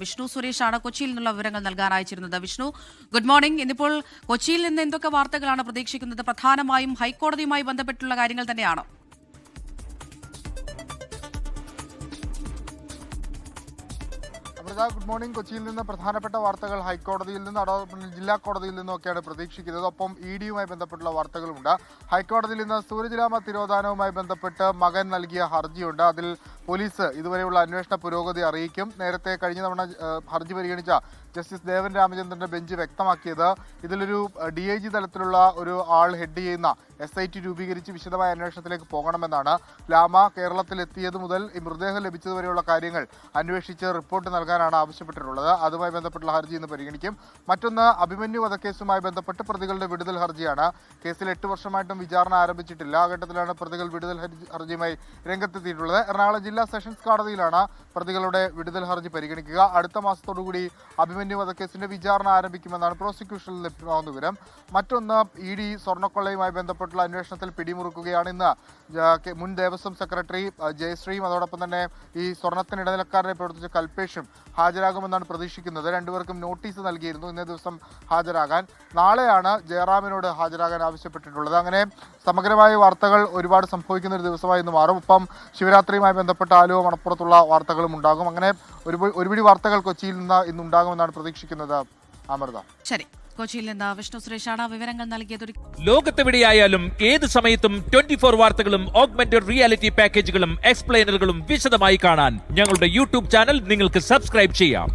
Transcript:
വിഷ്ണു സുരേഷാണ് കൊച്ചിയിൽ നിന്നുള്ള വിവരങ്ങൾ നൽകാൻ അയച്ചിരുന്നത്. Vishnu, good morning. ഇന്നിപ്പോൾ കൊച്ചിയിൽ നിന്ന് എന്തൊക്കെ വാർത്തകളാണ് പ്രതീക്ഷിക്കുന്നത്? പ്രധാനമായും ഹൈക്കോടതിയുമായി ബന്ധപ്പെട്ടുള്ള കാര്യങ്ങൾ തന്നെയാണോ? Good morning. കൊച്ചിയിൽ നിന്ന് പ്രധാനപ്പെട്ട വാർത്തകൾ ഹൈക്കോടതിയിൽ നിന്ന് ജില്ലാ കോടതിയിൽ നിന്നൊക്കെയാണ് പ്രതീക്ഷിക്കുന്നത്. ഒപ്പം ഇഡിയുമായി ബന്ധപ്പെട്ടുള്ള വാർത്തകളുമുണ്ട്. ഹൈക്കോടതിയിൽ നിന്ന് സൂരജ്ലാമ തിരോധാനവുമായി ബന്ധപ്പെട്ട് മകൻ നൽകിയ ഹർജിയുണ്ട്. അതിൽ പോലീസ് ഇതുവരെയുള്ള അന്വേഷണ പുരോഗതി അറിയിക്കും. നേരത്തെ കഴിഞ്ഞ തവണ ഹർജി പരിഗണിച്ച ജസ്റ്റിസ് ദേവൻ രാമചന്ദ്രന്റെ ബെഞ്ച് വ്യക്തമാക്കിയത് ഇതിലൊരു DIG തലത്തിലുള്ള ഒരു ആൾ ഹെഡ് ചെയ്യുന്ന SIT രൂപീകരിച്ച് വിശദമായ അന്വേഷണത്തിലേക്ക് പോകണമെന്നാണ്. ലാമ കേരളത്തിലെത്തിയത് മുതൽ ഈ മൃതദേഹം ലഭിച്ചതുവരെയുള്ള കാര്യങ്ങൾ അന്വേഷിച്ച് റിപ്പോർട്ട് നൽകാനാണ് ആവശ്യപ്പെട്ടിട്ടുള്ളത്. അതുമായി ബന്ധപ്പെട്ടുള്ള ഹർജി ഇന്ന് പരിഗണിക്കും. മറ്റൊന്ന് അഭിമന്യു വധക്കേസുമായി ബന്ധപ്പെട്ട് പ്രതികളുടെ വിടുതൽ ഹർജിയാണ്. കേസിൽ 8 വർഷമായിട്ടും വിചാരണ ആരംഭിച്ചിട്ടില്ല. ആ ഘട്ടത്തിലാണ് പ്രതികൾ വിടുതൽ ഹർജിയുമായി രംഗത്തെത്തിയിട്ടുള്ളത്. എറണാകുളം ജില്ലാ സെഷൻസ് കോടതിയിലാണ് പ്രതികളുടെ വിടുതൽ ഹർജി പരിഗണിക്കുക. അടുത്ത മാസത്തോടുകൂടി അഭിമന്യു വധക്കേസിന്റെ വിചാരണ ആരംഭിക്കുമെന്നാണ് പ്രോസിക്യൂഷനിൽ ലഭ്യമാകുന്ന വിവരം. മറ്റൊന്ന് ED സ്വർണ്ണക്കൊള്ളയുമായി ബന്ധപ്പെട്ടുള്ള അന്വേഷണത്തിൽ പിടിമുറുക്കുകയാണ്. ഇന്ന് മുൻ ദേവസ്വം സെക്രട്ടറി ജയശ്രീയും അതോടൊപ്പം തന്നെ ഈ സ്വർണ്ണത്തിന് ഇടനിലക്കാരനെ പ്രവർത്തിച്ച കൽപേഷും ഹാജരാകുമെന്നാണ് പ്രതീക്ഷിക്കുന്നത്. രണ്ടുപേർക്കും നോട്ടീസ് നൽകിയിരുന്നു ഇന്നേ ദിവസം ഹാജരാകാൻ. നാളെയാണ് ജയറാമിനോട് ഹാജരാകാൻ ആവശ്യപ്പെട്ടിട്ടുള്ളത്. അങ്ങനെ സമഗ്രമായ വാർത്തകൾ ഒരുപാട് സംഭവിക്കുന്ന ഒരു ദിവസമായി ഇന്ന് മാറും. ഒപ്പം ശിവരാത്രിയുമായി ബന്ധപ്പെട്ട ആലുവ മണപ്പുറത്തുള്ള വാർത്തകളും ഉണ്ടാകും. അങ്ങനെ ഒരുപിടി വാർത്തകൾ കൊച്ചിയിൽ നിന്ന് ഇന്നുണ്ടാകുമെന്നാണ് പ്രതീക്ഷിക്കുന്നത്. അമൃത. ശരി, കൊച്ചിയിൽ നിന്ന് വിഷ്ണു സുരേഷാണ് വിവരങ്ങൾ നൽകിയത്. ലോകത്തെവിടെയായാലും ഏത് സമയത്തും 24 വാർത്തകളും ഓഗ്മെന്റഡ് റിയാലിറ്റി പാക്കേജുകളും എക്സ്പ്ലെയിനറുകളും വിശദമായി കാണാൻ ഞങ്ങളുടെ യൂട്യൂബ് ചാനൽ നിങ്ങൾക്ക് സബ്സ്ക്രൈബ് ചെയ്യാം.